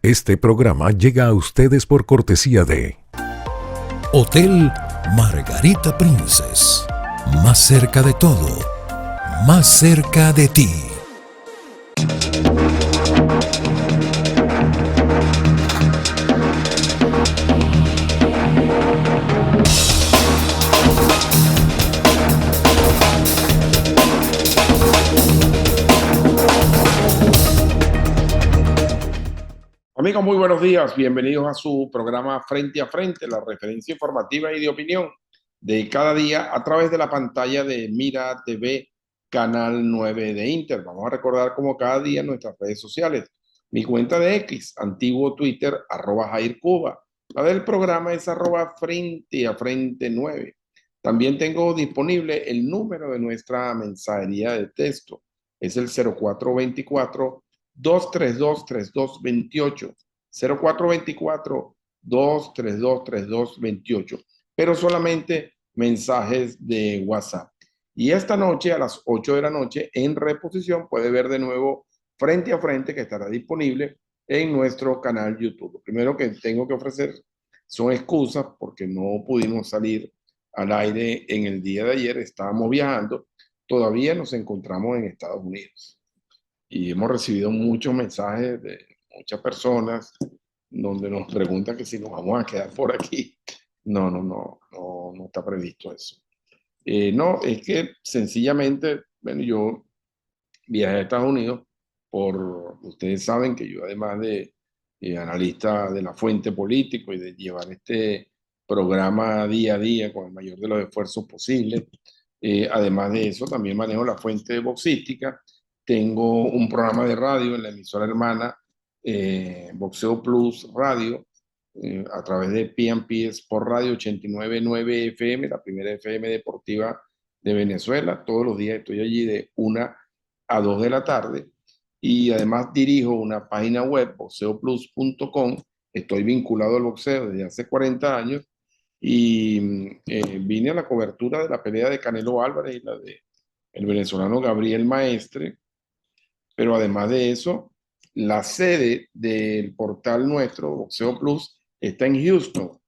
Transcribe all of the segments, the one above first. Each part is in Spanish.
Este programa llega a ustedes por cortesía de Hotel Margarita Princess. Más cerca de todo, más cerca de ti. Amigos, muy buenos días. Bienvenidos a su programa Frente a Frente, la referencia informativa y de opinión de cada día a través de la pantalla de Mira TV, Canal 9 de Inter. Vamos a recordar como cada día nuestras redes sociales. Mi cuenta de X, antiguo Twitter, @JairCuba. La del programa es @Frente a Frente 9. También tengo disponible el número de nuestra mensajería de texto. Es el 0424-232-3228. 0424-232-3228. Pero solamente mensajes de WhatsApp. Y esta noche a las 8 de la noche en reposición puede ver de nuevo Frente a Frente, que estará disponible en nuestro canal YouTube. Lo primero que tengo que ofrecer son excusas porque no pudimos salir al aire en el día de ayer. Estábamos viajando. Todavía nos encontramos en Estados Unidos y hemos recibido muchos mensajes de muchas personas donde nos preguntan que si nos vamos a quedar por aquí. No está previsto eso. No, es que sencillamente, bueno, yo viajé a Estados Unidos ustedes saben que yo además de analista de la fuente político y de llevar este programa día a día con el mayor de los esfuerzos posibles, además de eso también manejo la fuente boxística. Tengo un programa de radio en la emisora hermana Boxeo Plus Radio, a través de P&P Sport Radio 89.9 FM, la primera FM deportiva de Venezuela. Todos los días estoy allí de 1 a 2 de la tarde, y además dirijo una página web, boxeoplus.com. Estoy vinculado al boxeo desde hace 40 años y vine a la cobertura de la pelea de Canelo Álvarez y la de el venezolano Gabriel Maestre. Pero además de eso, la sede del portal nuestro, Boxeo Plus, está en Houston,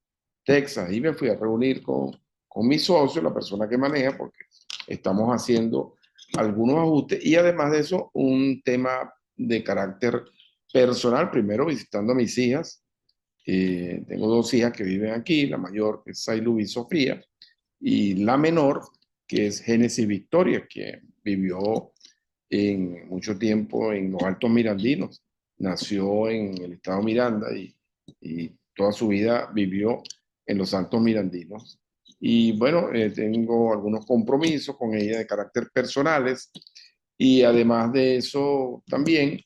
Texas, y me fui a reunir con mi socio, la persona que maneja, porque estamos haciendo algunos ajustes y además de eso, un tema de carácter personal. Primero, visitando a mis hijas. Tengo 2 hijas que viven aquí, la mayor que es Sailu y Sofía, y la menor que es Génesis Victoria, que vivió en mucho tiempo en los Altos Mirandinos. Nació en el estado Miranda y toda su vida vivió en los Altos Mirandinos. Y bueno, tengo algunos compromisos con ella de carácter personales, y además de eso también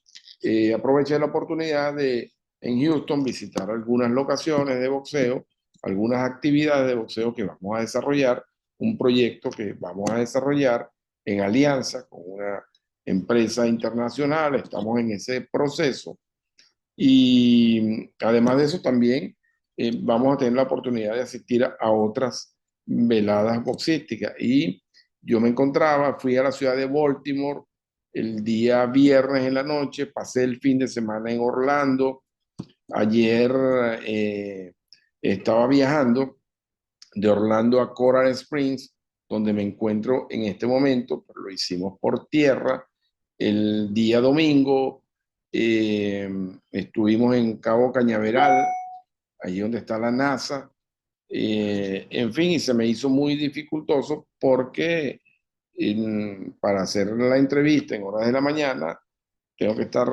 aproveché la oportunidad de en Houston visitar algunas locaciones de boxeo, algunas actividades de boxeo que vamos a desarrollar, un proyecto que vamos a desarrollar en alianza con una empresa internacional. Estamos en ese proceso y además de eso también vamos a tener la oportunidad de asistir a otras veladas boxísticas. Y yo me encontraba, fui a la ciudad de Baltimore el día viernes en la noche, pasé el fin de semana en Orlando. Ayer estaba viajando de Orlando a Coral Springs, donde me encuentro en este momento, pero lo hicimos por tierra. El día domingo estuvimos en Cabo Cañaveral, allí donde está la NASA. En fin, y se me hizo muy dificultoso porque para hacer la entrevista en horas de la mañana tengo que estar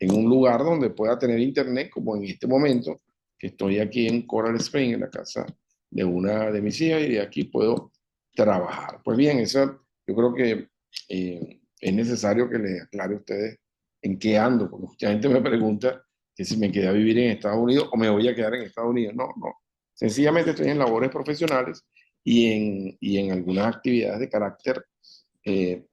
en un lugar donde pueda tener internet, como en este momento, que estoy aquí en Coral Springs, en la casa de una de mis hijas, y de aquí puedo trabajar. Pues bien, eso yo creo que es necesario que les aclare a ustedes en qué ando, porque mucha gente me pregunta que si me quedé a vivir en Estados Unidos o me voy a quedar en Estados Unidos. No, no. Sencillamente estoy en labores profesionales y en algunas actividades de carácter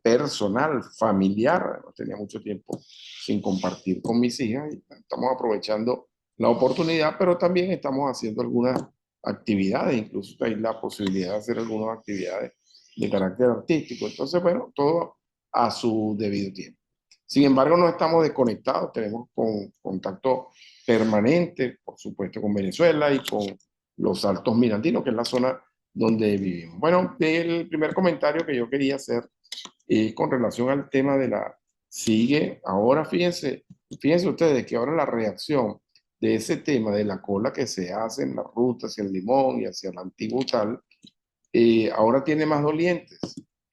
personal, familiar. No tenía mucho tiempo sin compartir con mis hijas y estamos aprovechando la oportunidad, pero también estamos haciendo algunas actividades, incluso hay la posibilidad de hacer algunas actividades de carácter artístico. Entonces, bueno, todo a su debido tiempo. Sin embargo, no estamos desconectados, tenemos contacto permanente, por supuesto, con Venezuela y con los Altos Mirandinos, que es la zona donde vivimos. Bueno, el primer comentario que yo quería hacer con relación al tema de la sigue, ahora fíjense ustedes que ahora la reacción de ese tema de la cola que se hace en la ruta hacia el Limón y hacia el Antiguo tal, ahora tiene más dolientes.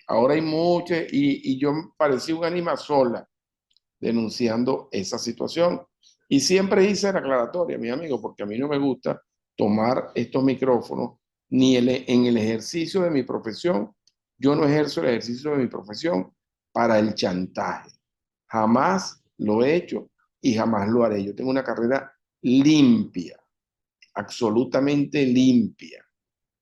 Ahora hay muchas, y yo parecí un ánima sola denunciando esa situación. Y siempre hice la aclaratoria, mi amigo, porque a mí no me gusta tomar estos micrófonos ni en el ejercicio de mi profesión. Yo no ejerzo el ejercicio de mi profesión para el chantaje. Jamás lo he hecho y jamás lo haré. Yo tengo una carrera limpia, absolutamente limpia.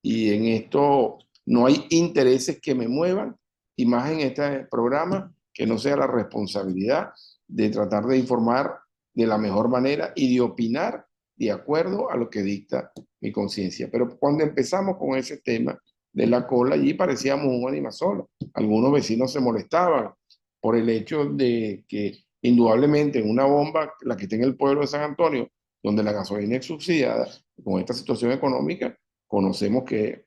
Y en esto no hay intereses que me muevan, y más en este programa, que no sea la responsabilidad de tratar de informar de la mejor manera y de opinar de acuerdo a lo que dicta mi conciencia. Pero cuando empezamos con ese tema de la cola, allí parecíamos un animasolo. Algunos vecinos se molestaban por el hecho de que indudablemente en una bomba, la que está en el pueblo de San Antonio, donde la gasolina es subsidiada, con esta situación económica, conocemos que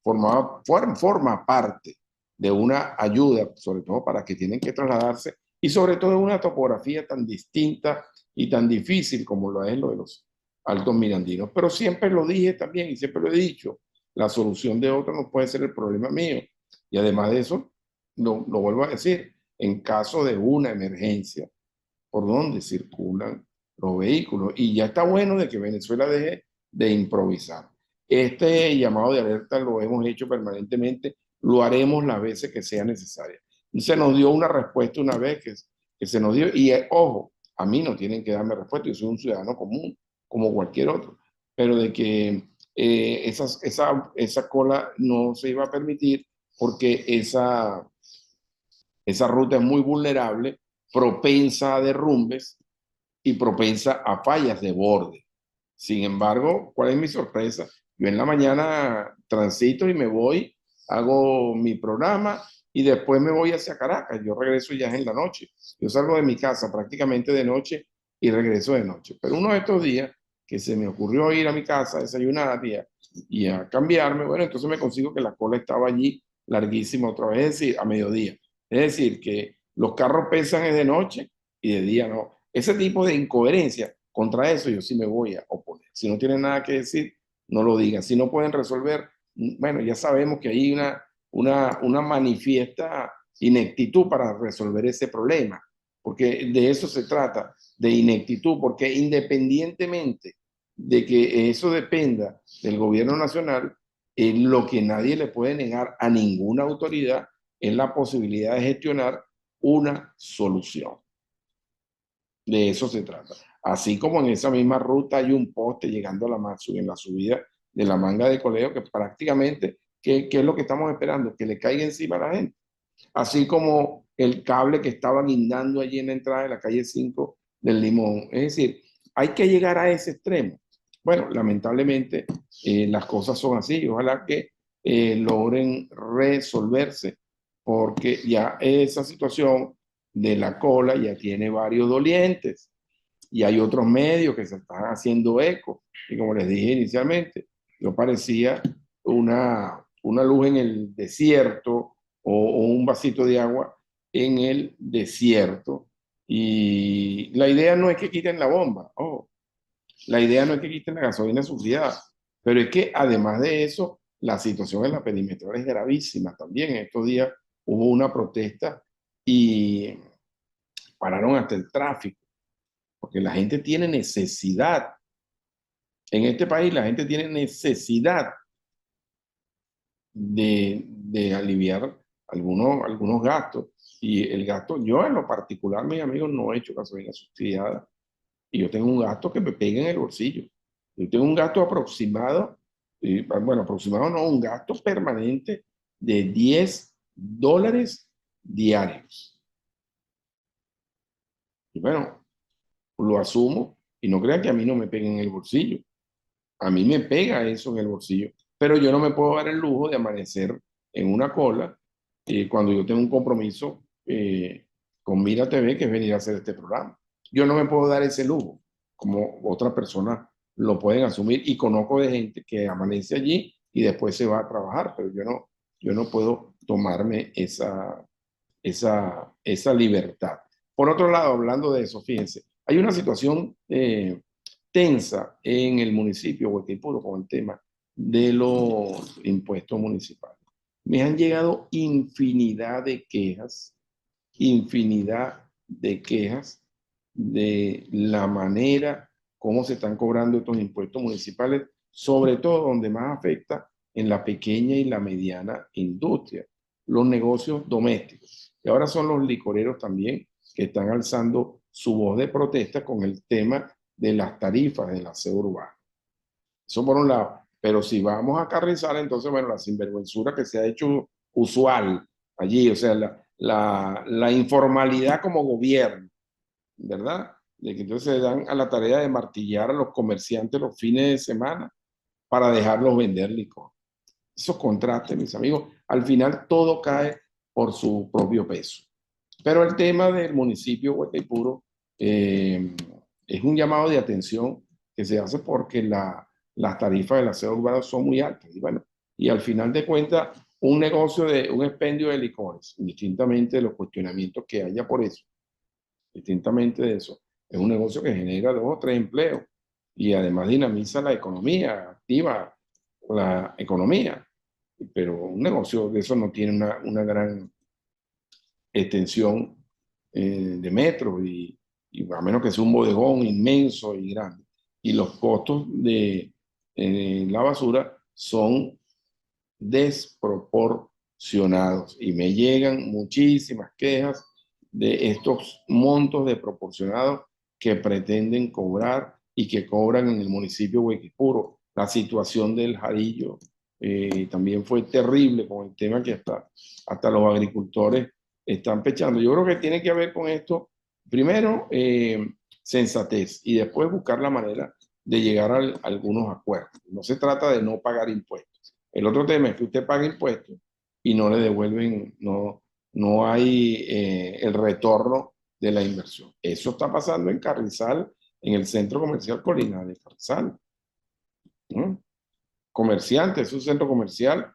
forma parte de una ayuda, sobre todo para que tienen que trasladarse, y sobre todo en una topografía tan distinta y tan difícil como lo es lo de los Altos Mirandinos. Pero siempre lo dije también y siempre lo he dicho, la solución de otro no puede ser el problema mío. Y además de eso, lo vuelvo a decir, en caso de una emergencia, por donde circulan los vehículos. Y ya está bueno de que Venezuela deje de improvisar. Este llamado de alerta lo hemos hecho permanentemente, lo haremos las veces que sea necesaria. Y se nos dio una respuesta una vez que se nos dio, y ojo, a mí no tienen que darme respuesta, yo soy un ciudadano común, como cualquier otro, pero de que esa cola no se iba a permitir porque esa ruta es muy vulnerable, propensa a derrumbes y propensa a fallas de borde. Sin embargo, ¿cuál es mi sorpresa? Yo en la mañana transito y me voy, hago mi programa y después me voy hacia Caracas. Yo regreso ya en la noche. Yo salgo de mi casa prácticamente de noche y regreso de noche. Pero uno de estos días que se me ocurrió ir a mi casa a desayunar y a cambiarme, bueno, entonces me consigo que la cola estaba allí larguísima otra vez, es decir, a mediodía. Es decir, que los carros pesan es de noche y de día no. Ese tipo de incoherencia, contra eso yo sí me voy a oponer. Si no tienen nada que decir, no lo digan. Si no pueden resolver, bueno, ya sabemos que hay una manifiesta ineptitud para resolver ese problema, porque de eso se trata, de ineptitud, porque independientemente de que eso dependa del gobierno nacional, lo que nadie le puede negar a ninguna autoridad es la posibilidad de gestionar una solución. De eso se trata. Así como en esa misma ruta hay un poste llegando a en la subida de la Manga de Colegio, que prácticamente, ¿qué es lo que estamos esperando? Que le caiga encima a la gente. Así como el cable que estaba guindando allí en la entrada de la calle 5 del Limón. Es decir, hay que llegar a ese extremo. Bueno, lamentablemente las cosas son así. Ojalá que logren resolverse, porque ya esa situación de la cola ya tiene varios dolientes y hay otros medios que se están haciendo eco. Y como les dije inicialmente, yo parecía una luz en el desierto o un vasito de agua en el desierto. Y la idea no es que quiten la bomba, la idea no es que quiten la gasolina subsidiada, pero es que además de eso, la situación en la perimetral es gravísima también. En estos días hubo una protesta y pararon hasta el tráfico, porque la gente tiene necesidad. En este país la gente tiene necesidad de aliviar algunos gastos. Y el gasto, yo en lo particular, mis amigos, no he hecho gasolina subsidiada y yo tengo un gasto que me pega en el bolsillo. Yo tengo un gasto aproximado, bueno, aproximado no, un gasto permanente de $10 diarios. Y bueno, lo asumo y no crean que a mí no me pega en el bolsillo. A mí me pega eso en el bolsillo, pero yo no me puedo dar el lujo de amanecer en una cola cuando yo tengo un compromiso con Mira TV, que es venir a hacer este programa. Yo no me puedo dar ese lujo, como otras personas lo pueden asumir, y conozco de gente que amanece allí y después se va a trabajar, pero yo no puedo tomarme esa libertad. Por otro lado, hablando de eso, fíjense, hay una situación tensa en el municipio de Huequipuro con el tema de los impuestos municipales. Me han llegado infinidad de quejas de la manera cómo se están cobrando estos impuestos municipales, sobre todo donde más afecta en la pequeña y la mediana industria, los negocios domésticos. Y ahora son los licoreros también que están alzando su voz de protesta con el tema de las tarifas del aseo urbano. Eso por un lado. Pero si vamos a acarrizar, entonces, bueno, la sinvergüenzura que se ha hecho usual allí, o sea, la informalidad como gobierno, ¿verdad? De que entonces se dan a la tarea de martillar a los comerciantes los fines de semana para dejarlos vender licor. Esos contrastes, mis amigos, al final todo cae por su propio peso. Pero el tema del municipio de Huequipuro es un llamado de atención que se hace porque las tarifas del aseo urbano son muy altas. Y bueno, y al final de cuentas, un negocio de un expendio de licores, indistintamente de los cuestionamientos que haya por eso, distintamente de eso, es un negocio que genera 2 o 3 empleos y además dinamiza la economía, activa la economía. Pero un negocio de eso no tiene una gran extensión de metros y a menos que sea un bodegón inmenso y grande. Y los costos de la basura son desproporcionados y me llegan muchísimas quejas de estos montos desproporcionados que pretenden cobrar y que cobran en el municipio de Huequipuro. La situación del Jarillo también fue terrible con el tema que hasta los agricultores están pechando. Yo creo que tiene que ver con esto, primero, sensatez y después buscar la manera de llegar a algunos acuerdos. No se trata de no pagar impuestos. El otro tema es que usted paga impuestos y no le devuelven, no hay el retorno de la inversión. Eso está pasando en Carrizal, en el centro comercial Colina de Carrizal. Comerciantes, es un centro comercial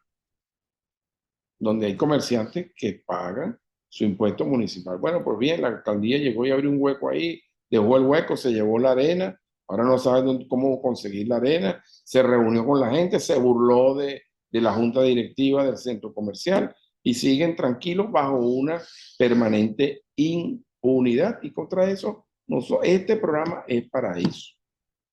donde hay comerciantes que pagan su impuesto municipal. Bueno, pues bien, la alcaldía llegó y abrió un hueco ahí, dejó el hueco, se llevó la arena, ahora no sabe cómo conseguir la arena, se reunió con la gente, se burló de la junta directiva del centro comercial y siguen tranquilos bajo una permanente impunidad. Y contra eso, este programa es para eso.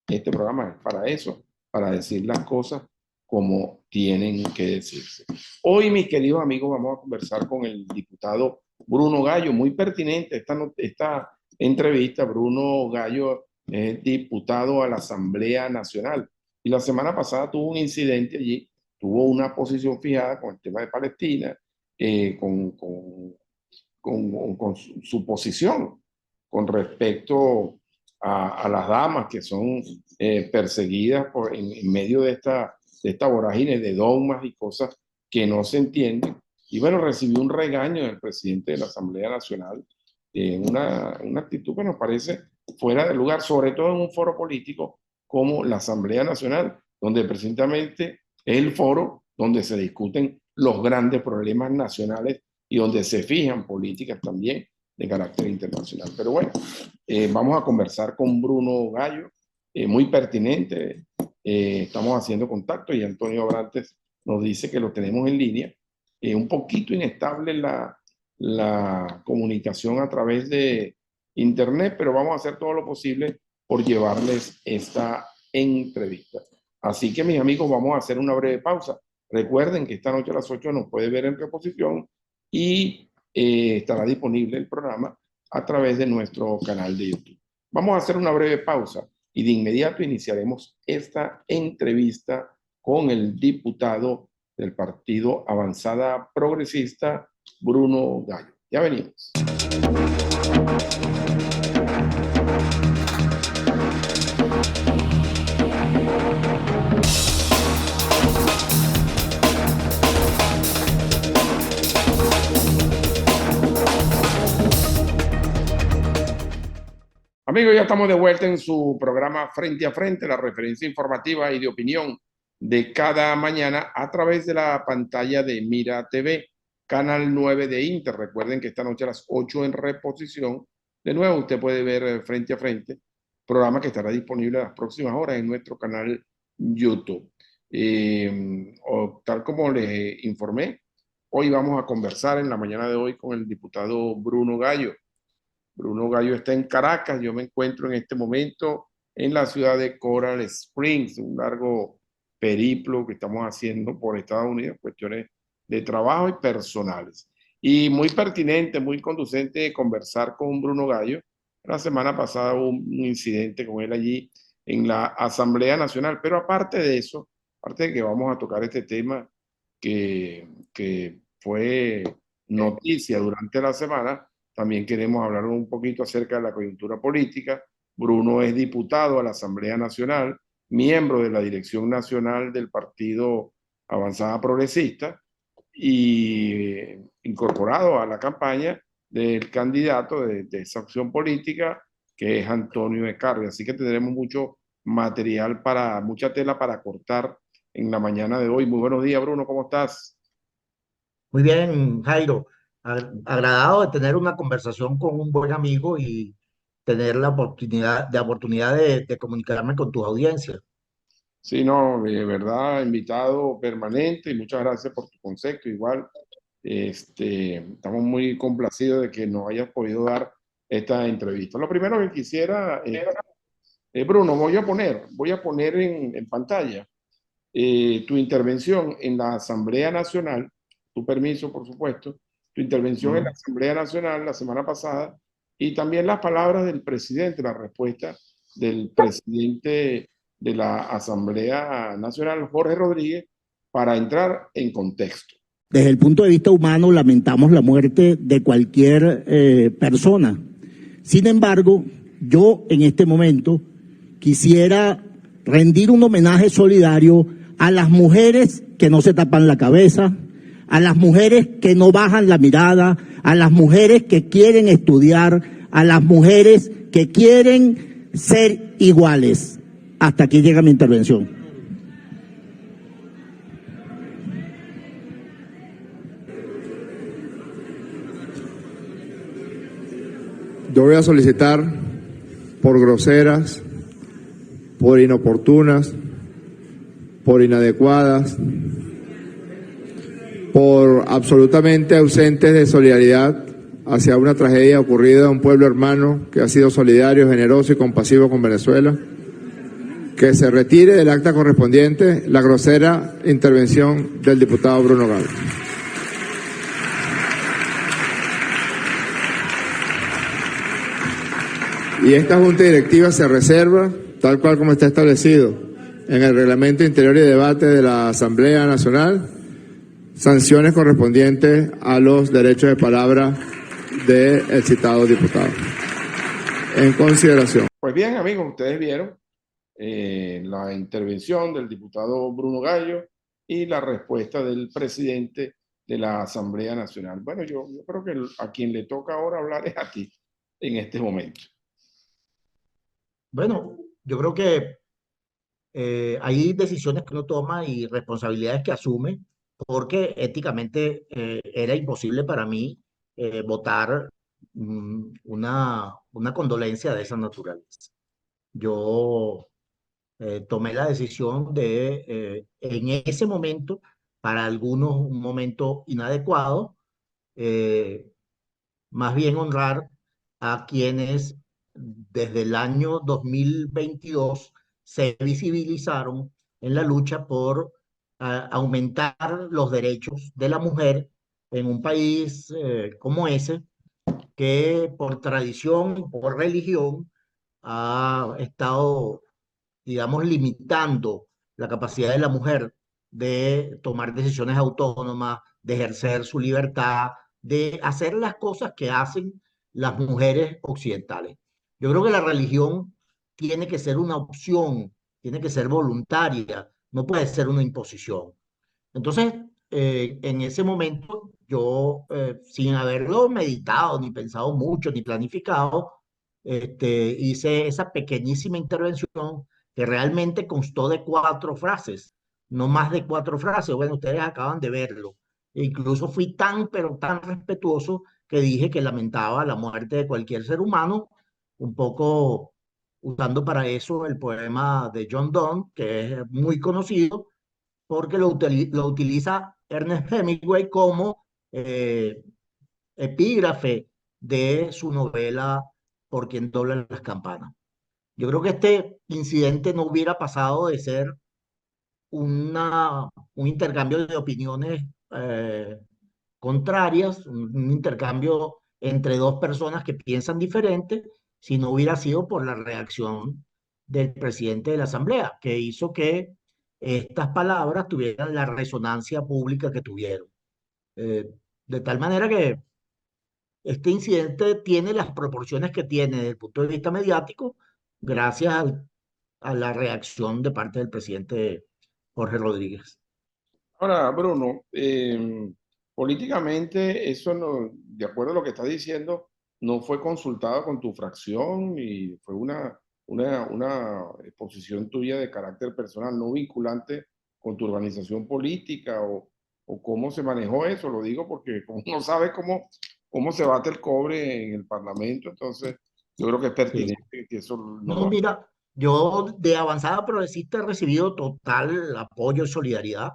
Este programa es para eso, para decir las cosas como tienen que decirse. Hoy, mis queridos amigos, vamos a conversar con el diputado Bruno Gallo. Muy pertinente esta entrevista. Bruno Gallo es diputado a la Asamblea Nacional y la semana pasada tuvo un incidente allí, tuvo una posición fijada con el tema de Palestina, con su posición con respecto a las damas que son perseguidas en medio de esta vorágine de dogmas y cosas que no se entienden. Y bueno, recibió un regaño del presidente de la Asamblea Nacional, una actitud que nos parece fuera de lugar, sobre todo en un foro político como la Asamblea Nacional, donde precisamente es el foro donde se discuten los grandes problemas nacionales y donde se fijan políticas también de carácter internacional. Pero bueno, vamos a conversar con Bruno Gallo, muy pertinente. Estamos haciendo contacto y Antonio Abrantes nos dice que lo tenemos en línea. Un poquito inestable la comunicación a través de internet, pero vamos a hacer todo lo posible por llevarles esta entrevista. Así que, mis amigos, vamos a hacer una breve pausa. Recuerden que esta noche a las 8 nos puede ver en reposición y estará disponible el programa a través de nuestro canal de YouTube. Vamos a hacer una breve pausa y de inmediato iniciaremos esta entrevista con el diputado del Partido Avanzada Progresista, Bruno Gallo. Ya venimos. Amigos, ya estamos de vuelta en su programa Frente a Frente, la referencia informativa y de opinión de cada mañana a través de la pantalla de Mira TV, Canal 9 de Inter. Recuerden que esta noche a las 8 en reposición. De nuevo, usted puede ver Frente a Frente, programa que estará disponible en las próximas horas en nuestro canal YouTube. Tal como les informé, hoy vamos a conversar en la mañana de hoy con el diputado Bruno Gallo. Bruno Gallo está en Caracas, yo me encuentro en este momento en la ciudad de Coral Springs, un largo periplo que estamos haciendo por Estados Unidos, cuestiones de trabajo y personales. Y muy pertinente, muy conducente conversar con Bruno Gallo. La semana pasada hubo un incidente con él allí en la Asamblea Nacional, pero aparte de eso, aparte de que vamos a tocar este tema que fue noticia durante la semana, también queremos hablar un poquito acerca de la coyuntura política. Bruno es diputado a la Asamblea Nacional, miembro de la Dirección Nacional del Partido Avanzada Progresista y incorporado a la campaña del candidato de esa opción política, que es Antonio Ecarri. Así que tendremos mucho material mucha tela para cortar en la mañana de hoy. Muy buenos días, Bruno, ¿cómo estás? Muy bien, Jairo. Agradado de tener una conversación con un buen amigo y tener la oportunidad de comunicarme con tu audiencia. Sí, no, de verdad, invitado permanente y muchas gracias por tu concepto. Igual, estamos muy complacidos de que nos hayas podido dar esta entrevista. Lo primero que quisiera, Bruno, voy a poner en pantalla tu intervención en la Asamblea Nacional, tu permiso, por supuesto, tu intervención en la Asamblea Nacional la semana pasada y también las palabras del presidente, la respuesta del presidente de la Asamblea Nacional, Jorge Rodríguez, para entrar en contexto. Desde el punto de vista humano, lamentamos la muerte de cualquier persona. Sin embargo, yo en este momento quisiera rendir un homenaje solidario a las mujeres que no se tapan la cabeza, a las mujeres que no bajan la mirada, a las mujeres que quieren estudiar, a las mujeres que quieren ser iguales. Hasta aquí llega mi intervención. Yo voy a solicitar por groseras, por inoportunas, por inadecuadas, por absolutamente ausentes de solidaridad hacia una tragedia ocurrida a un pueblo hermano que ha sido solidario, generoso y compasivo con Venezuela, que se retire del acta correspondiente la grosera intervención del diputado Bruno Gallo. Y esta Junta Directiva se reserva, tal cual como está establecido en el Reglamento Interior y Debate de la Asamblea Nacional, sanciones correspondientes a los derechos de palabra del citado diputado. En consideración. Pues bien, amigos, ustedes vieron la intervención del diputado Bruno Gallo y la respuesta del presidente de la Asamblea Nacional. Bueno, yo creo que a quien le toca ahora hablar es a ti en este momento. Bueno, yo creo que hay decisiones que uno toma y responsabilidades que asume, porque éticamente era imposible para mí votar una condolencia de esa naturaleza. Yo tomé la decisión de, en ese momento, para algunos un momento inadecuado, eh, más bien honrar a quienes desde el año 2022 se visibilizaron en la lucha por aumentar los derechos de la mujer en un país como ese, que por tradición y por religión ha estado, digamos, limitando la capacidad de la mujer de tomar decisiones autónomas, de ejercer su libertad, de hacer las cosas que hacen las mujeres occidentales. Yo creo que la religión tiene que ser una opción, tiene que ser voluntaria, no puede ser una imposición. Entonces, en ese momento, yo, sin haberlo meditado, ni pensado mucho, ni planificado, hice esa pequeñísima intervención que realmente constó de 4 frases, no más de 4 frases. Bueno, ustedes acaban de verlo. E incluso fui tan, pero tan respetuoso que dije que lamentaba la muerte de cualquier ser humano, un poco usando para eso el poema de John Donne, que es muy conocido, porque lo utiliza Ernest Hemingway como epígrafe de su novela Por quien doblan las campanas. Yo creo que este incidente no hubiera pasado de ser un intercambio de opiniones contrarias, un intercambio entre dos personas que piensan diferente, si no hubiera sido por la reacción del presidente de la Asamblea, que hizo que estas palabras tuvieran la resonancia pública que tuvieron. Eh, de tal manera que este incidente tiene las proporciones que tiene desde el punto de vista mediático, gracias a la reacción de parte del presidente Jorge Rodríguez. Ahora, Bruno, políticamente eso no, de acuerdo a lo que estás diciendo, no fue consultado con tu fracción y fue una exposición tuya de carácter personal, no vinculante con tu organización política o cómo se manejó eso. Lo digo porque como no sabes cómo se bate el cobre en el Parlamento, entonces yo creo que es Sí. pertinente que eso no No, lo... mira, yo de Avanzada Progresista he recibido total apoyo y solidaridad.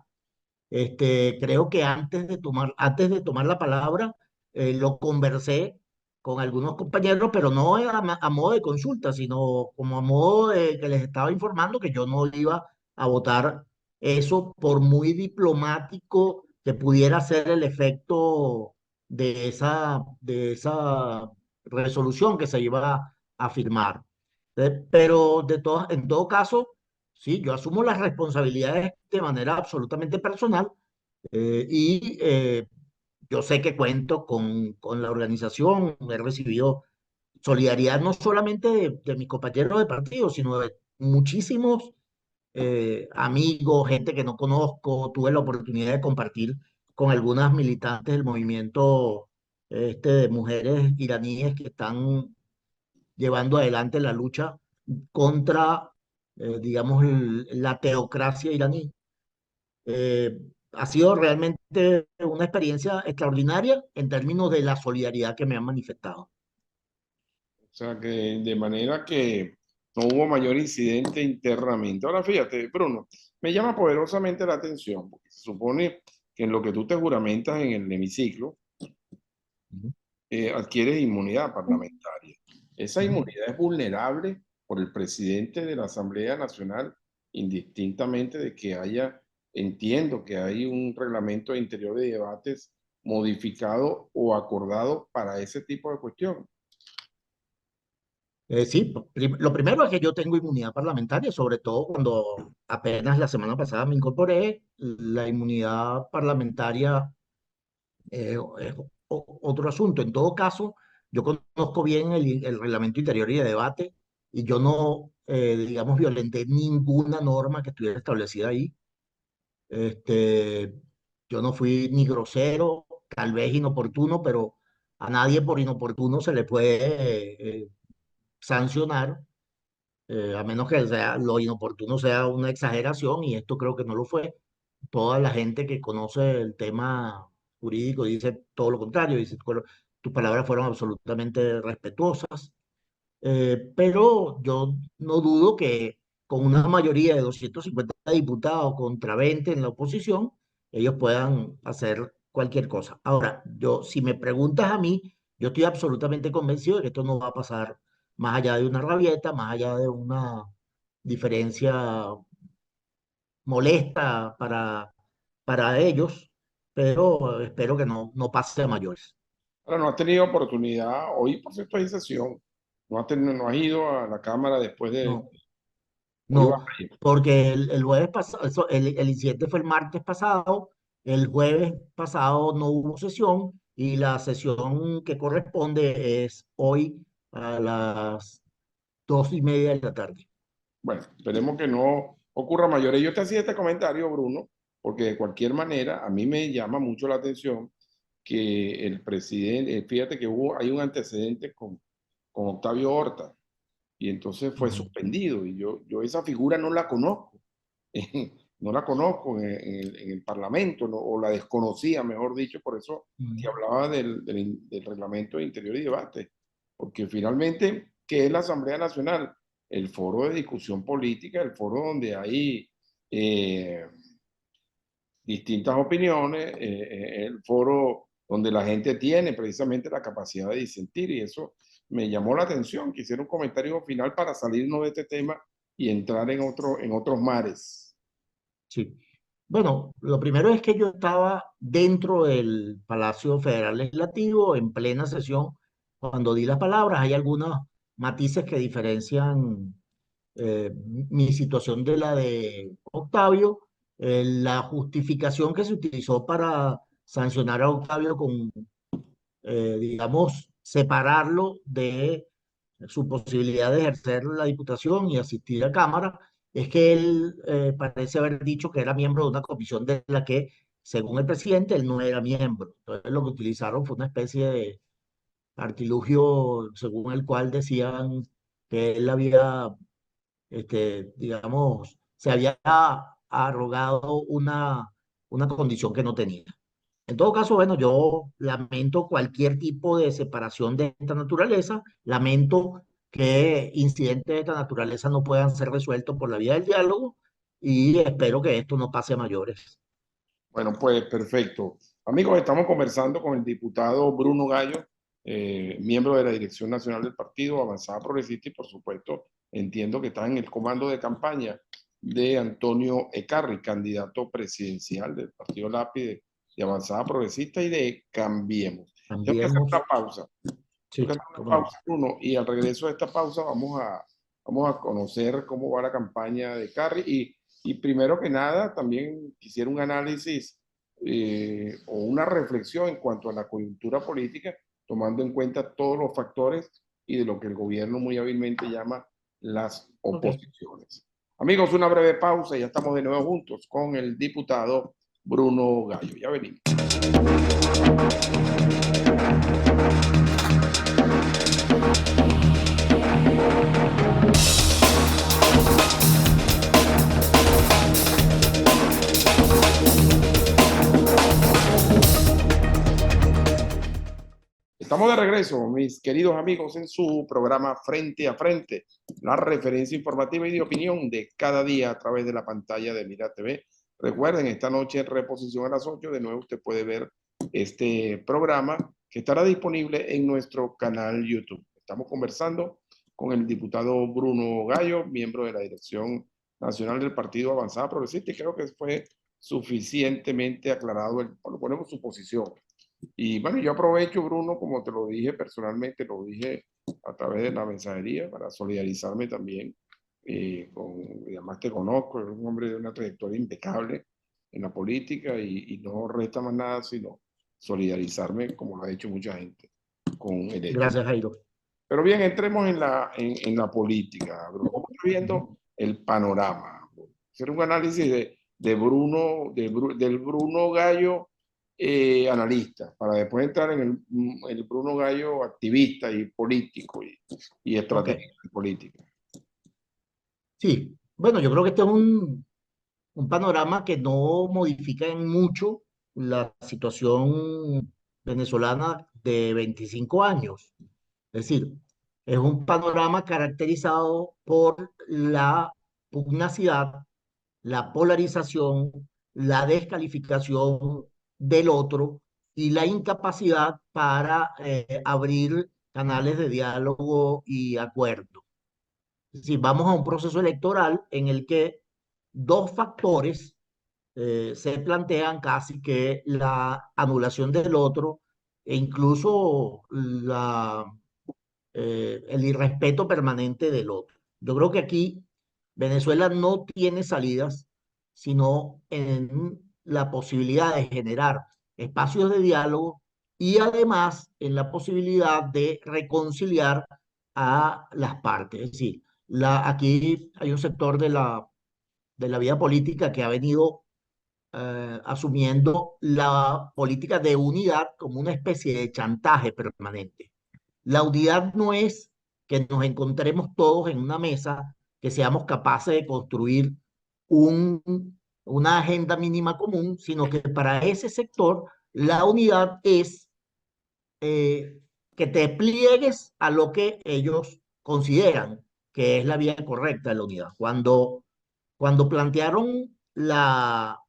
Creo que antes de tomar la palabra, lo conversé con algunos compañeros, pero no a modo de consulta, sino como a modo de que les estaba informando que yo no iba a votar eso, por muy diplomático que pudiera ser el efecto de esa resolución que se iba a firmar. Pero en todo caso, sí, yo asumo las responsabilidades de manera absolutamente personal, y yo sé que cuento con la organización. He recibido solidaridad no solamente de mis compañeros de partido, sino de muchísimos amigos, gente que no conozco. Tuve la oportunidad de compartir con algunas militantes del movimiento de mujeres iraníes que están llevando adelante la lucha contra, digamos, la teocracia iraní. Eh, Ha sido realmente una experiencia extraordinaria en términos de la solidaridad que me han manifestado. O sea que de manera que no hubo mayor incidente internamente. Ahora fíjate, Bruno, me llama poderosamente la atención, porque se supone que en lo que tú te juramentas en el hemiciclo, Ujú, adquieres inmunidad parlamentaria. Esa ujú. inmunidad es vulnerable por el presidente de la Asamblea Nacional, indistintamente de que haya, entiendo que hay un reglamento de interior de debates modificado o acordado para ese tipo de cuestión. Sí, lo primero es que yo tengo inmunidad parlamentaria, sobre todo cuando apenas la semana pasada me incorporé. La inmunidad parlamentaria es otro asunto. En todo caso, yo conozco bien el reglamento interior y de debate, y yo no, digamos, violenté ninguna norma que estuviera establecida ahí. Este, yo no fui ni grosero, tal vez inoportuno, pero a nadie por inoportuno se le puede sancionar, a menos que lo inoportuno sea una exageración, y esto creo que no lo fue. Toda la gente que conoce el tema jurídico dice todo lo contrario, dice: "Bueno, tus palabras fueron absolutamente respetuosas". Pero yo no dudo que con una mayoría de 250 diputados contra 20 en la oposición, ellos puedan hacer cualquier cosa. Ahora, si me preguntas a mí, yo estoy absolutamente convencido de que esto no va a pasar más allá de una rabieta, más allá de una diferencia molesta para ellos, pero espero que no pase a mayores. Ahora, no has tenido oportunidad, hoy por cierto hay sesión, no has ido a la Cámara después de, No. hoy vas No, a ir. porque el jueves pasado, el incidente fue el martes pasado. El jueves pasado no hubo sesión, y la sesión que corresponde es hoy a las 2:30 de la tarde. Bueno, esperemos que no ocurra mayores. Yo te hacía este comentario, Bruno, porque de cualquier manera a mí me llama mucho la atención que el presidente, fíjate que hay un antecedente con Octavio Horta, y entonces fue suspendido, y yo esa figura no la conozco, no la conozco en el Parlamento, o la desconocía, mejor dicho, por eso que hablaba del reglamento de interior y debate, porque finalmente, ¿qué es la Asamblea Nacional? El foro de discusión política, el foro donde hay distintas opiniones, el foro donde la gente tiene precisamente la capacidad de disentir, y eso me llamó la atención. Quisiera un comentario final para salirnos de este tema y entrar en otros mares. Sí. Bueno, lo primero es que yo estaba dentro del Palacio Federal Legislativo en plena sesión cuando di las palabras. Hay algunos matices que diferencian mi situación de la de Octavio. La justificación que se utilizó para sancionar a Octavio con, digamos, separarlo de su posibilidad de ejercer la diputación y asistir a Cámara, es que él parece haber dicho que era miembro de una comisión de la que, según el presidente, él no era miembro. Entonces lo que utilizaron fue una especie de artilugio según el cual decían que él había, digamos, se había arrogado una condición que no tenía. En todo caso, bueno, yo lamento cualquier tipo de separación de esta naturaleza, lamento que incidentes de esta naturaleza no puedan ser resueltos por la vía del diálogo y espero que esto no pase a mayores. Bueno, pues perfecto. Amigos, estamos conversando con el diputado Bruno Gallo, miembro de la Dirección Nacional del Partido Avanzada Progresista, y por supuesto entiendo que está en el comando de campaña de Antonio Ecarri, candidato presidencial del Partido Lápiz de Avanzada Progresista y de Cambiemos. Tengo que hacer Cambiemos. una pausa. Sí, Tengo que hacer una cómo no. pausa, Bruno, y al regreso de esta pausa vamos a conocer cómo va la campaña de Ecarri, y primero que nada también quisiera un análisis o una reflexión en cuanto a la coyuntura política, tomando en cuenta todos los factores y de lo que el gobierno muy hábilmente llama las oposiciones. Amigos, una breve pausa y ya estamos de nuevo juntos con el diputado Bruno Gallo. Ya venimos. Estamos de regreso, mis queridos amigos, en su programa Frente a Frente, la referencia informativa y de opinión de cada día a través de la pantalla de Mira TV. Recuerden, esta noche en reposición a las 8, de nuevo usted puede ver este programa que estará disponible en nuestro canal YouTube. Estamos conversando con el diputado Bruno Gallo, miembro de la Dirección Nacional del Partido Avanzada Progresista, y creo que fue suficientemente aclarado, bueno, ponemos su posición. Y bueno, yo aprovecho, Bruno, como te lo dije personalmente, lo dije a través de la mensajería, para solidarizarme también y además te conozco, eres un hombre de una trayectoria impecable en la política, y no resta más nada sino solidarizarme, como lo ha hecho mucha gente, con el hecho. Gracias, Jairo. Pero bien, entremos en la política, Bruno. ¿Cómo estás viendo el panorama? Hacer un análisis del Bruno Gallo analista, para después entrar en el Bruno Gallo activista y político y estratégico de política. Sí, bueno, yo creo que este es un panorama que no modifica en mucho la situación venezolana de 25 años. Es decir, es un panorama caracterizado por la pugnacidad, la polarización, la descalificación del otro y la incapacidad para abrir canales de diálogo y acuerdo. Es decir, vamos a un proceso electoral en el que dos factores se plantean casi que la anulación del otro e incluso el irrespeto permanente del otro. Yo creo que aquí Venezuela no tiene salidas, sino en la posibilidad de generar espacios de diálogo y además en la posibilidad de reconciliar a las partes. Es decir, aquí hay un sector de la vida política que ha venido asumiendo la política de unidad como una especie de chantaje permanente. La unidad no es que nos encontremos todos en una mesa, que seamos capaces de construir un, una agenda mínima común, sino que para ese sector la unidad es que te pliegues a lo que ellos consideran que es la vía correcta de la unidad. Cuando plantearon la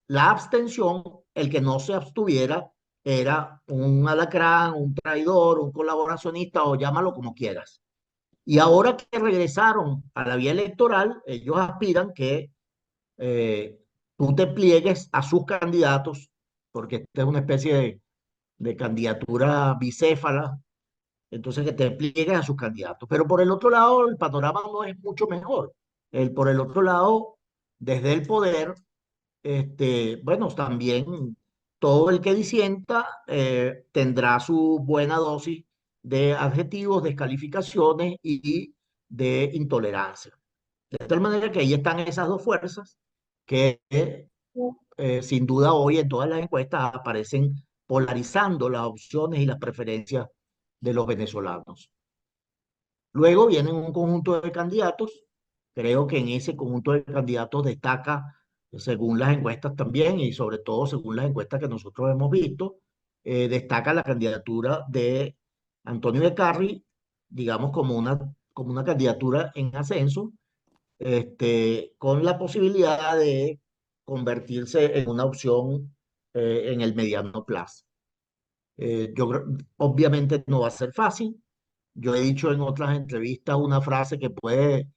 abstención, el que no se abstuviera era un alacrán, un traidor, un colaboracionista o llámalo como quieras. Y ahora que regresaron a la vía electoral, ellos aspiran que eh, tú te pliegues a sus candidatos, porque esta es una especie de candidatura bicéfala, entonces que te pliegues a sus candidatos. Pero por el otro lado, el panorama no es mucho mejor. Por el otro lado, desde el poder, bueno, también todo el que disienta tendrá su buena dosis de adjetivos, descalificaciones y de intolerancia. De tal manera que ahí están esas dos fuerzas que sin duda hoy en todas las encuestas aparecen polarizando las opciones y las preferencias de los venezolanos. Luego vienen un conjunto de candidatos. Creo que en ese conjunto de candidatos destaca, según las encuestas también, y sobre todo según las encuestas que nosotros hemos visto, destaca la candidatura de Antonio de Carri, digamos como una candidatura en ascenso, con la posibilidad de convertirse en una opción en el mediano plazo. Obviamente no va a ser fácil. Yo he dicho en otras entrevistas una frase que puede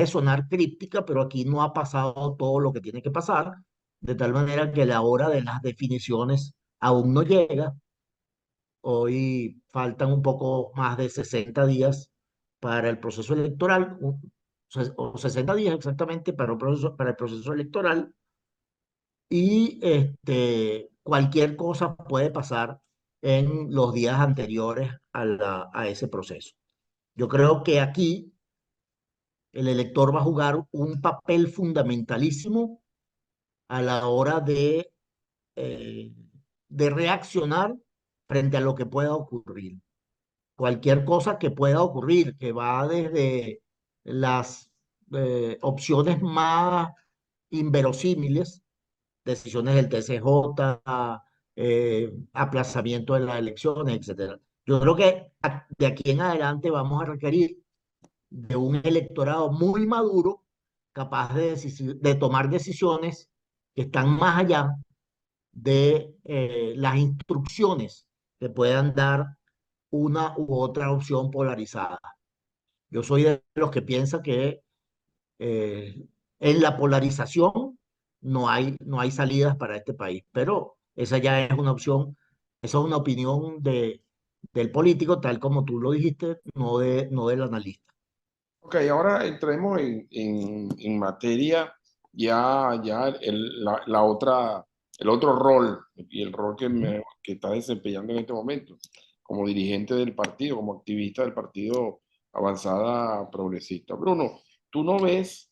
sonar críptica, pero aquí no ha pasado todo lo que tiene que pasar, de tal manera que la hora de las definiciones aún no llega. Hoy faltan un poco más de 60 días para el proceso electoral, o 60 días exactamente para el proceso electoral, y cualquier cosa puede pasar en los días anteriores a ese proceso. Yo creo que aquí el elector va a jugar un papel fundamentalísimo a la hora eh, de reaccionar frente a lo que pueda ocurrir. Cualquier cosa que pueda ocurrir, que va desde las opciones más inverosímiles, decisiones del TCJ, aplazamiento de las elecciones, etcétera. Yo creo que de aquí en adelante vamos a requerir de un electorado muy maduro, capaz de tomar decisiones que están más allá de las instrucciones que puedan dar una u otra opción polarizada. Yo soy de los que piensa que en la polarización no hay salidas para este país, pero esa ya es una opción, esa es una opinión del político, tal como tú lo dijiste, no del analista. Ok, ahora entremos en materia ya la otra, el otro rol y el rol que está desempeñando en este momento como dirigente del partido, como activista del partido Avanzada Progresista. Bruno, ¿tú no ves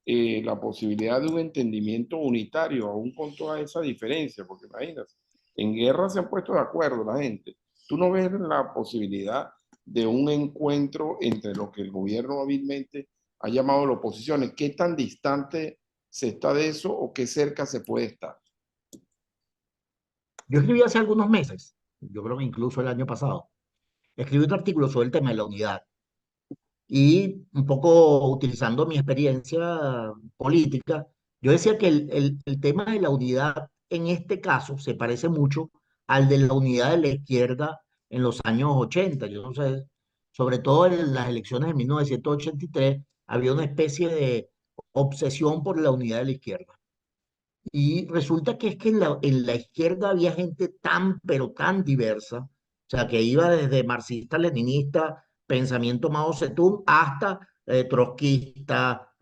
la posibilidad de un entendimiento unitario aún con toda esa diferencia? Porque imagínate, en guerra se han puesto de acuerdo la gente. ¿Tú no ves la posibilidad de un encuentro entre lo que el gobierno hábilmente ha llamado la oposición? ¿Qué tan distante se está de eso o qué cerca se puede estar? Yo escribí hace algunos meses, yo creo que incluso el año pasado, escribí un artículo sobre el tema de la unidad y un poco utilizando mi experiencia política, yo decía que el tema de la unidad en este caso se parece mucho al de la unidad de la izquierda en los años 80. Yo no sé, sobre todo en las elecciones de 1983, había una especie de obsesión por la unidad de la izquierda. Y resulta que es que en la izquierda había gente tan, pero tan diversa, o sea, que iba desde marxista-leninista, pensamiento Mao Zedong, hasta trotskista,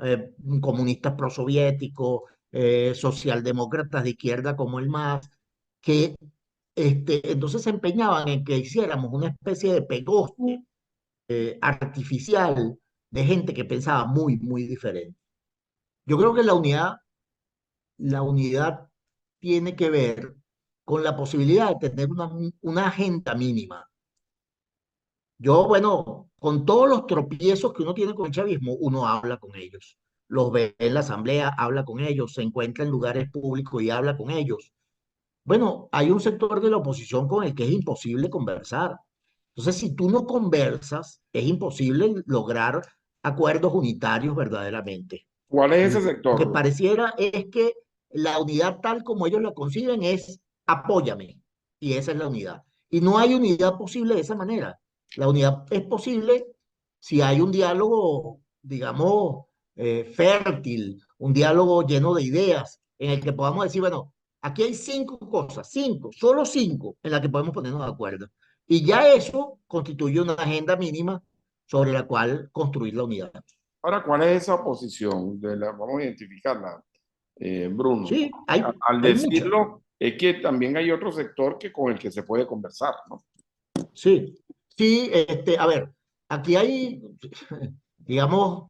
comunistas prosoviéticos, socialdemócratas de izquierda como el MAS, que entonces se empeñaban en que hiciéramos una especie de pegoste artificial de gente que pensaba muy, muy diferente. Yo creo que la unidad tiene que ver con la posibilidad de tener una agenda mínima. Yo, bueno, con todos los tropiezos que uno tiene con el chavismo, uno habla con ellos. Los ve en la asamblea, habla con ellos, se encuentra en lugares públicos y habla con ellos. Bueno, hay un sector de la oposición con el que es imposible conversar. Entonces, si tú no conversas, es imposible lograr acuerdos unitarios verdaderamente. ¿Cuál es ese Lo que sector? pareciera es que la unidad tal como ellos la conciben es apóyame, y esa es la unidad. Y no hay unidad posible de esa manera. La unidad es posible si hay un diálogo, digamos, fértil, un diálogo lleno de ideas, en el que podamos decir, bueno, aquí hay 5 cosas, 5, solo 5, en las que podemos ponernos de acuerdo. Y ya eso constituye una agenda mínima sobre la cual construir la unidad. Ahora, ¿cuál es esa oposición? Vamos a identificarla, Bruno. Sí, Al hay muchas. decirlo, es que también hay otro sector que con el que se puede conversar, ¿no? Sí, sí, a ver, aquí hay, digamos,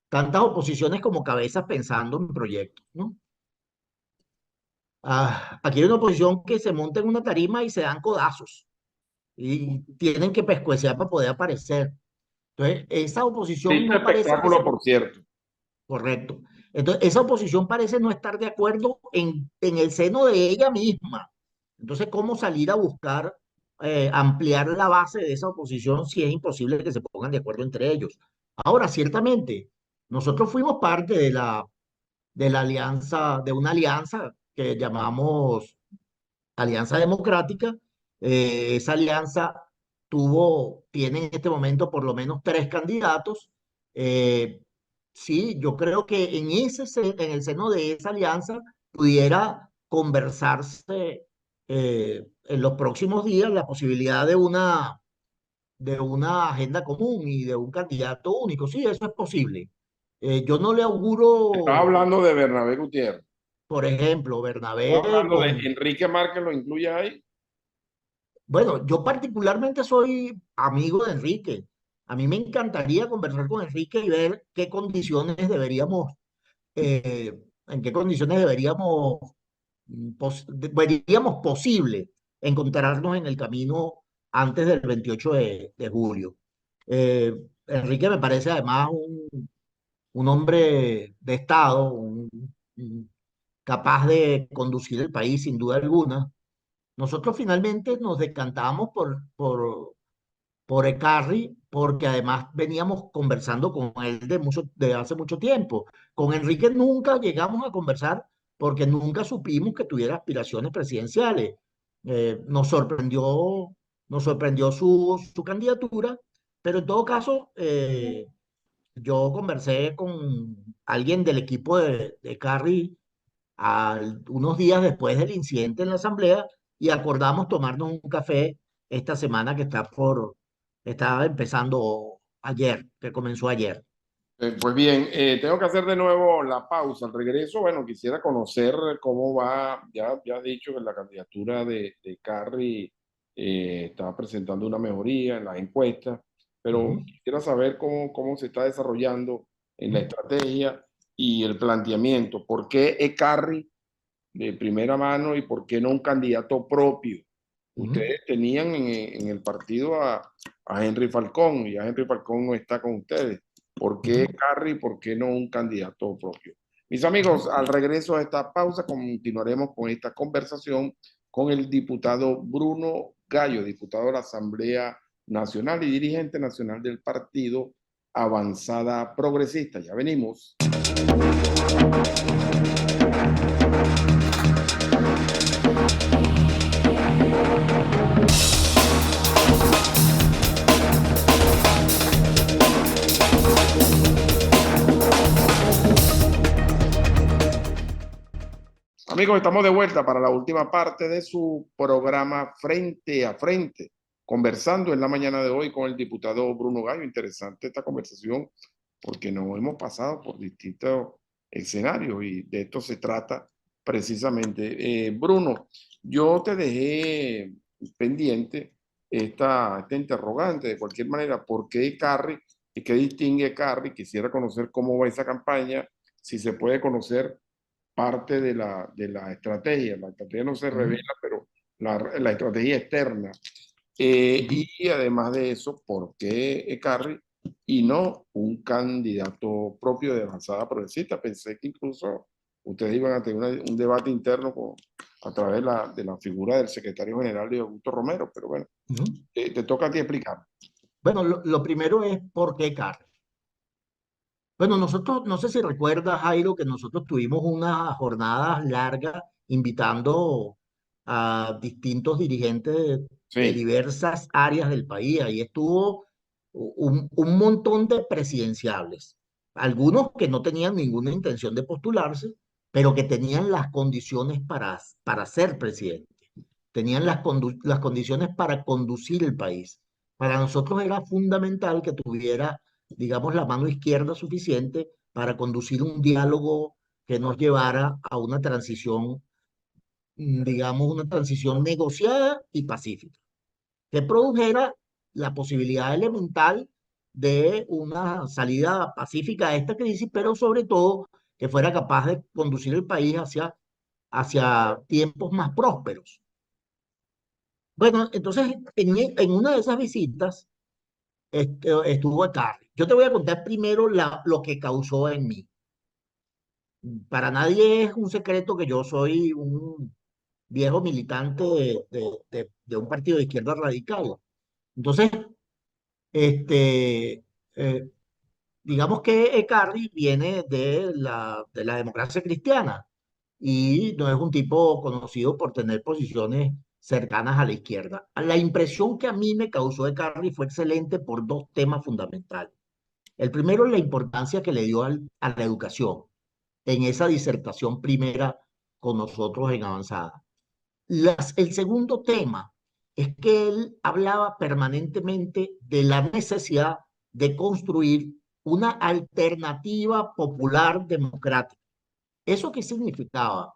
tantas oposiciones como cabezas pensando en proyectos, ¿no? Aquí hay una oposición que se monta en una tarima y se dan codazos y tienen que pescuecear para poder aparecer. Entonces, esa oposición Lindo no parece que se... espectáculo, por cierto. Correcto. Entonces, esa oposición parece no estar de acuerdo en el seno de ella misma. Entonces, ¿cómo salir a buscar ampliar la base de esa oposición si es imposible que se pongan de acuerdo entre ellos? Ahora, ciertamente, nosotros fuimos parte de la alianza, de una alianza que llamamos Alianza Democrática. Esa alianza tiene en este momento por lo menos 3 candidatos. Eh, sí, yo creo que en el seno de esa alianza pudiera conversarse en los próximos días la posibilidad de una agenda común y de un candidato único. Sí, eso es posible. Yo no le Estaba auguro, hablando de Bernabé Gutiérrez. por ejemplo, Estaba Bernabé hablando de con... Enrique Márquez, ¿lo incluye ahí? Bueno, yo particularmente soy amigo de Enrique. A mí me encantaría conversar con Enrique y ver qué condiciones deberíamos, en qué condiciones veríamos posible encontrarnos en el camino antes del 28 de julio. Eh, Enrique me parece además un hombre de Estado, capaz de conducir el país sin duda alguna. Nosotros finalmente nos decantamos por Ecarri, porque además veníamos conversando con él de hace mucho tiempo. Con Enrique nunca llegamos a conversar porque nunca supimos que tuviera aspiraciones presidenciales. Nos sorprendió su candidatura, pero en todo caso, yo conversé con alguien del equipo de Carri unos días después del incidente en la asamblea y acordamos tomarnos un café esta semana que estaba empezando ayer, que comenzó ayer. Pues bien, tengo que hacer de nuevo la pausa. Al regreso, bueno, quisiera conocer cómo va. Ya has dicho que la candidatura de Carri estaba presentando una mejoría en las encuestas, pero Ujú, quisiera saber cómo se está desarrollando en la ujú, estrategia y el planteamiento. ¿Por qué Carri de primera mano y por qué no un candidato propio? ujú, Ustedes tenían en el partido a Henry Falcón y a Henry Falcón no está con ustedes. ¿Por qué ujú, Carri? ¿Por qué no un candidato propio? Mis amigos, al regreso a esta pausa continuaremos con esta conversación con el diputado Bruno Gallo, diputado de la Asamblea Nacional y dirigente nacional del partido Avanzada Progresista. Ya venimos. Amigos, estamos de vuelta para la última parte de su programa Frente a Frente, conversando en la mañana de hoy con el diputado Bruno Gallo. Interesante esta conversación porque nos hemos pasado por distintos escenarios y de esto se trata precisamente. Bruno, yo te dejé pendiente esta interrogante de cualquier manera. ¿Por qué Carri y qué distingue Carri? Quisiera conocer cómo va esa campaña, si se puede conocer parte de la estrategia. La estrategia no se ujú. revela, pero la estrategia externa. Y además de eso, ¿por qué Ecarri y no un candidato propio de Avanzada Progresista? Pensé que incluso ustedes iban a tener un debate interno a través de la figura del secretario general de Augusto Romero, pero bueno, te toca a ti explicar. Bueno, lo primero es por qué Carri. Bueno, nosotros, no sé si recuerdas, Jairo, que nosotros tuvimos unas jornadas largas invitando a distintos dirigentes de Sí, diversas áreas del país. Ahí estuvo un montón de presidenciables, algunos que no tenían ninguna intención de postularse, pero que tenían las condiciones para ser presidente, tenían las condiciones para conducir el país. Para nosotros era fundamental que tuviera, digamos, la mano izquierda suficiente para conducir un diálogo que nos llevara a una transición, digamos, una transición negociada y pacífica, que produjera la posibilidad elemental de una salida pacífica a esta crisis, pero sobre todo que fuera capaz de conducir el país hacia tiempos más prósperos. Bueno, entonces en una de esas visitas estuvo Carly. Yo te voy a contar primero lo que causó en mí. Para nadie es un secreto que yo soy un viejo militante de un partido de izquierda radical. Entonces, este, eh, digamos que Carly viene de la democracia cristiana y no es un tipo conocido por tener posiciones cercanas a la izquierda. La impresión que a mí me causó de Carly fue excelente por dos temas fundamentales. El primero es la importancia que le dio a la educación en esa disertación primera con nosotros en avanzada. El segundo tema es que él hablaba permanentemente de la necesidad de construir una alternativa popular democrática. ¿Eso qué significaba?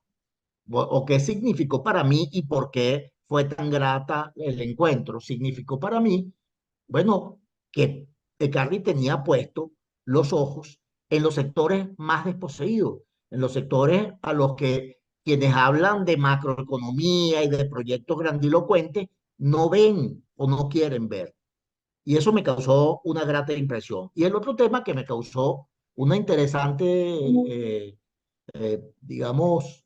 ¿O qué significó para mí y por qué fue tan grata el encuentro? Significó para mí, bueno, que Carly tenía puesto los ojos en los sectores más desposeídos, en los sectores a los que quienes hablan de macroeconomía y de proyectos grandilocuentes no ven o no quieren ver. Y eso me causó una grata impresión. Y el otro tema que me causó una interesante, digamos,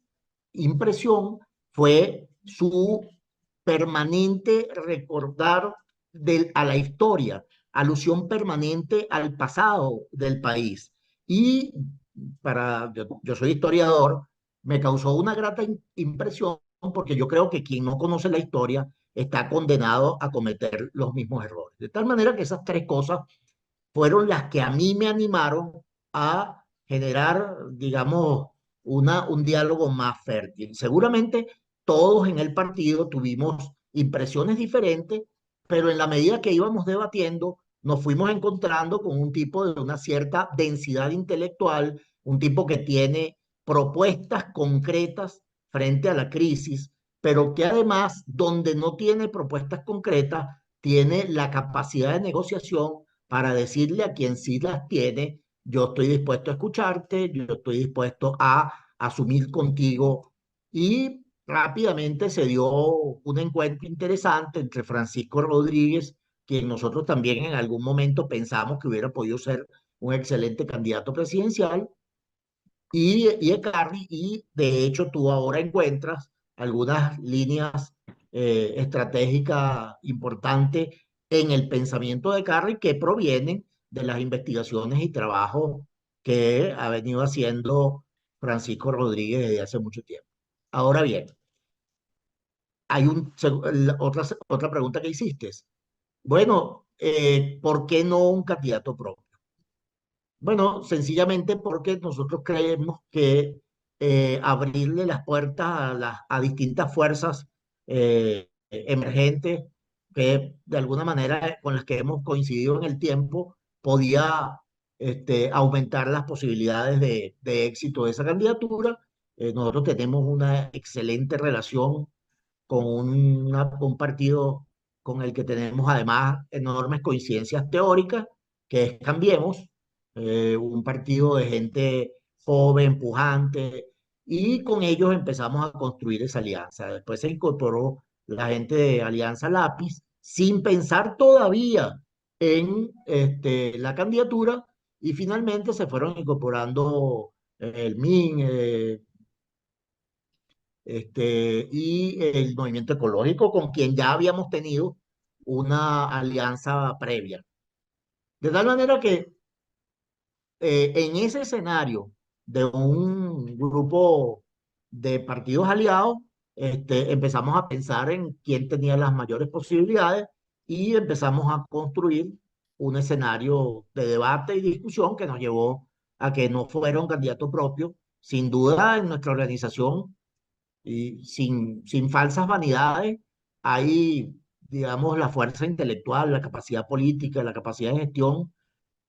impresión fue su permanente recordar a la historia, alusión permanente al pasado del país. Y yo soy historiador, me causó una grata impresión porque yo creo que quien no conoce la historia está condenado a cometer los mismos errores. De tal manera que esas tres cosas fueron las que a mí me animaron a generar, digamos, un diálogo más fértil. Seguramente todos en el partido tuvimos impresiones diferentes, pero en la medida que íbamos debatiendo, nos fuimos encontrando con un tipo de una cierta densidad intelectual, un tipo que tiene propuestas concretas frente a la crisis, pero que además, donde no tiene propuestas concretas, tiene la capacidad de negociación para decirle a quien sí las tiene, yo estoy dispuesto a escucharte, yo estoy dispuesto a asumir contigo. Y rápidamente se dio un encuentro interesante entre Francisco Rodríguez, quien nosotros también en algún momento pensamos que hubiera podido ser un excelente candidato presidencial, y Ecarri, y de hecho tú ahora encuentras algunas líneas estratégicas importantes en el pensamiento de Carri que provienen de las investigaciones y trabajos que ha venido haciendo Francisco Rodríguez desde hace mucho tiempo. Ahora bien, hay otra pregunta que hiciste. Bueno, ¿por qué no un candidato propio? Bueno, sencillamente porque nosotros creemos que abrirle las puertas a distintas fuerzas emergentes que de alguna manera con las que hemos coincidido en el tiempo podía aumentar las posibilidades de éxito de esa candidatura. Nosotros tenemos una excelente relación con un partido con el que tenemos además enormes coincidencias teóricas, que es Cambiemos, un partido de gente joven, pujante, y con ellos empezamos a construir esa alianza. Después se incorporó la gente de Alianza Lápiz, sin pensar todavía en la candidatura, y finalmente se fueron incorporando el MIN y el Movimiento Ecológico, con quien ya habíamos tenido una alianza previa. De tal manera que en ese escenario de un grupo de partidos aliados, empezamos a pensar en quién tenía las mayores posibilidades y empezamos a construir un escenario de debate y discusión que nos llevó a que no fuera un candidato propio. Sin duda, en nuestra organización, y sin falsas vanidades, hay, digamos, la fuerza intelectual, la capacidad política, la capacidad de gestión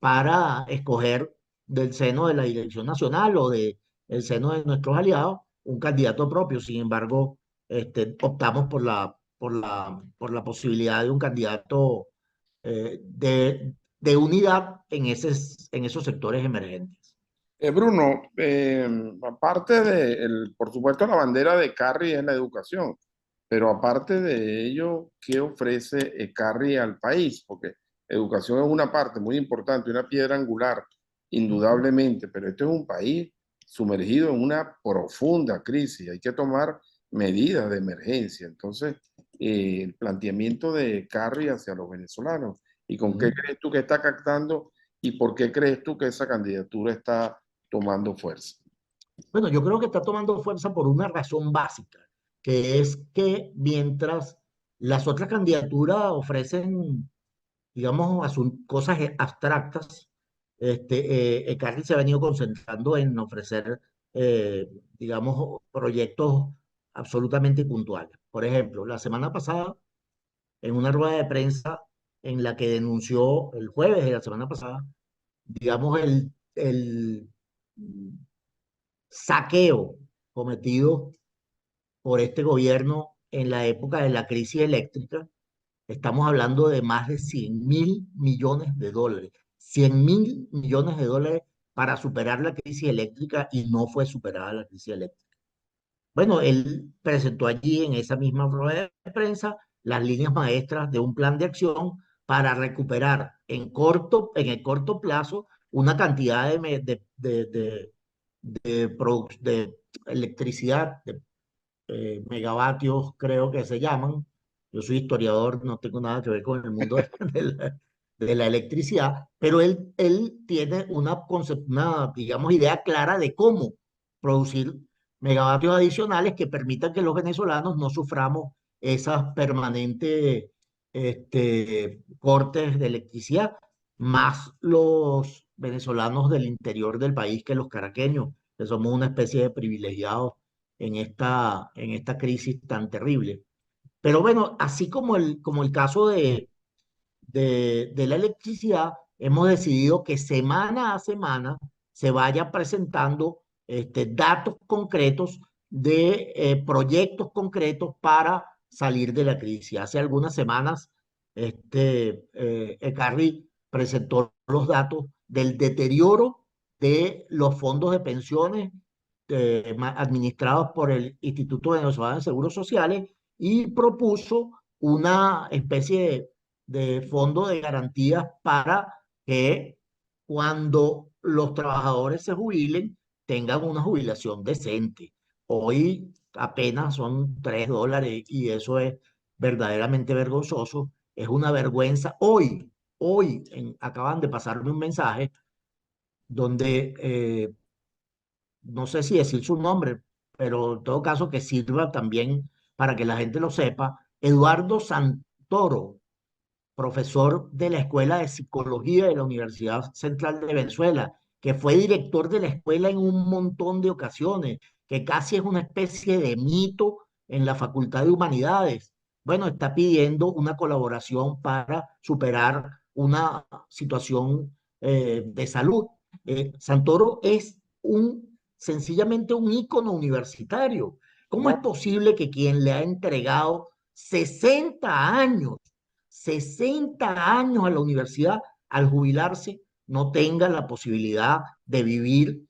para escoger del seno de la dirección nacional o del seno de nuestros aliados un candidato propio. Sin embargo, optamos por la posibilidad de un candidato de unidad en esos sectores emergentes. Bruno, aparte por supuesto, la bandera de Carri es la educación, pero aparte de ello, ¿qué ofrece Carri al país? Porque educación es una parte muy importante, una piedra angular, indudablemente, pero este es un país sumergido en una profunda crisis, hay que tomar medidas de emergencia. Entonces, el planteamiento de Carri hacia los venezolanos, ¿y con qué crees tú que está captando y por qué crees tú que esa candidatura está tomando fuerza? Bueno, yo creo que está tomando fuerza por una razón básica, que es que mientras las otras candidaturas ofrecen, digamos, cosas abstractas, Carly se ha venido concentrando en ofrecer, digamos, proyectos absolutamente puntuales. Por ejemplo, la semana pasada, en una rueda de prensa en la que denunció el jueves de la semana pasada, digamos, el saqueo cometido por este gobierno en la época de la crisis eléctrica. Estamos hablando de más de 100.000 millones de dólares. 100.000 millones de dólares para superar la crisis eléctrica, y no fue superada la crisis eléctrica. Bueno, él presentó allí en esa misma rueda de prensa las líneas maestras de un plan de acción para recuperar en el corto plazo una cantidad de electricidad, de megavatios, creo que se llaman. Yo soy historiador, no tengo nada que ver con el mundo de la electricidad, pero él tiene una, digamos, idea clara de cómo producir megavatios adicionales que permitan que los venezolanos no suframos esas permanentes cortes de electricidad, más los venezolanos del interior del país que los caraqueños, que somos una especie de privilegiados en esta crisis tan terrible. Pero bueno, así como el caso de la electricidad, hemos decidido que semana a semana se vaya presentando datos concretos de proyectos concretos salir de la crisis. Hace algunas semanas, Ecarri presentó los datos del deterioro de los fondos de pensiones administrados por el Instituto Venezolano de Seguros Sociales, y propuso una especie de fondo de garantías para que cuando los trabajadores se jubilen tengan una jubilación decente. Hoy apenas son $3 y eso es verdaderamente vergonzoso. Es una vergüenza. Hoy acaban de pasarme un mensaje donde no sé si decir su nombre, pero en todo caso que sirva también para que la gente lo sepa. Eduardo Santoro, profesor de la Escuela de Psicología de la Universidad Central de Venezuela, que fue director de la escuela en un montón de ocasiones, que casi es una especie de mito en la Facultad de Humanidades. Bueno, está pidiendo una colaboración para superar una situación de salud. Santoro es sencillamente un ícono universitario. ¿Cómo es No, posible que quien le ha entregado 60 años 60 años a la universidad, al jubilarse, no tenga la posibilidad de vivir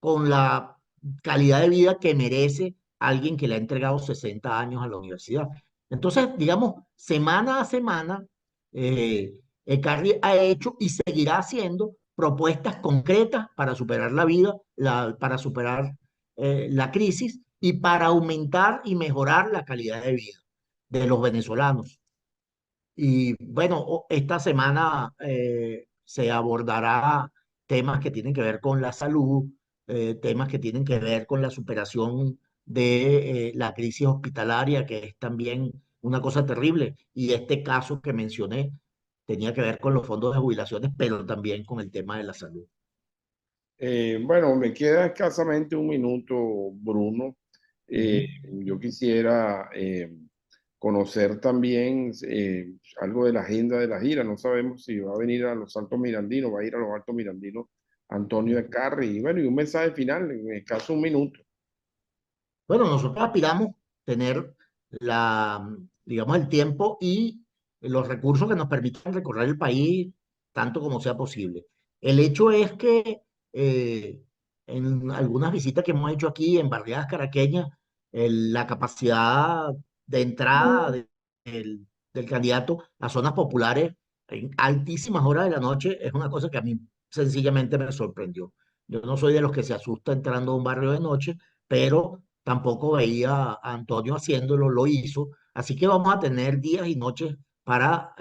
con la calidad de vida que merece alguien que le ha entregado 60 años a la universidad? Entonces, digamos, semana a semana, Ecarri ha hecho y seguirá haciendo propuestas concretas para superar la vida, para superar la crisis y para aumentar y mejorar la calidad de vida de los venezolanos. Y bueno, esta semana se abordará temas que tienen que ver con la salud, temas que tienen que ver con la superación de la crisis hospitalaria, que es también una cosa terrible. Y este caso que mencioné tenía que ver con los fondos de jubilaciones, pero también con el tema de la salud. Bueno, me queda escasamente un minuto, Bruno. Ujú. Yo quisiera conocer también algo de la agenda de la gira. No sabemos si va a venir a los Altos Mirandinos, va a ir a los Altos Mirandinos Antonio de Carri. Y bueno, y un mensaje final, en escaso un minuto. Bueno, nosotros aspiramos tener digamos, el tiempo y los recursos que nos permitan recorrer el país tanto como sea posible. El hecho es que en algunas visitas que hemos hecho aquí en barriadas caraqueñas, la capacidad de entrada del candidato a zonas populares en altísimas horas de la noche es una cosa que a mí sencillamente me sorprendió. Yo no soy de los que se asusta entrando a un barrio de noche, pero tampoco veía a Antonio haciéndolo, lo hizo. Así que vamos a tener días y noches para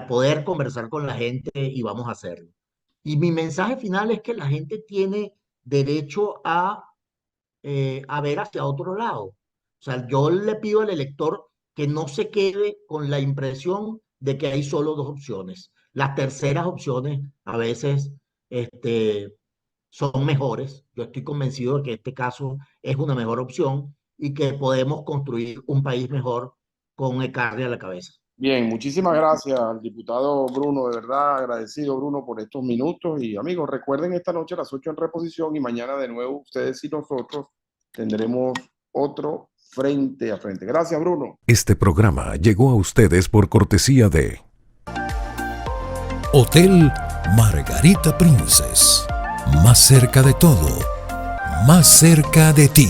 poder conversar con la gente y vamos a hacerlo. Y mi mensaje final es que la gente tiene derecho a ver hacia otro lado. O sea, yo le pido al elector que no se quede con la impresión de que hay solo dos opciones. Las terceras opciones a veces son mejores. Yo estoy convencido de que este caso es una mejor opción y que podemos construir un país mejor con Ecarri a la cabeza. Bien, muchísimas gracias al diputado Bruno, de verdad agradecido Bruno por estos minutos y amigos, recuerden esta noche a las 8 en reposición y mañana de nuevo ustedes y nosotros tendremos otro frente a frente. Gracias Bruno. Este programa llegó a ustedes por cortesía de Hotel Margarita Princess. Más cerca de todo, más cerca de ti.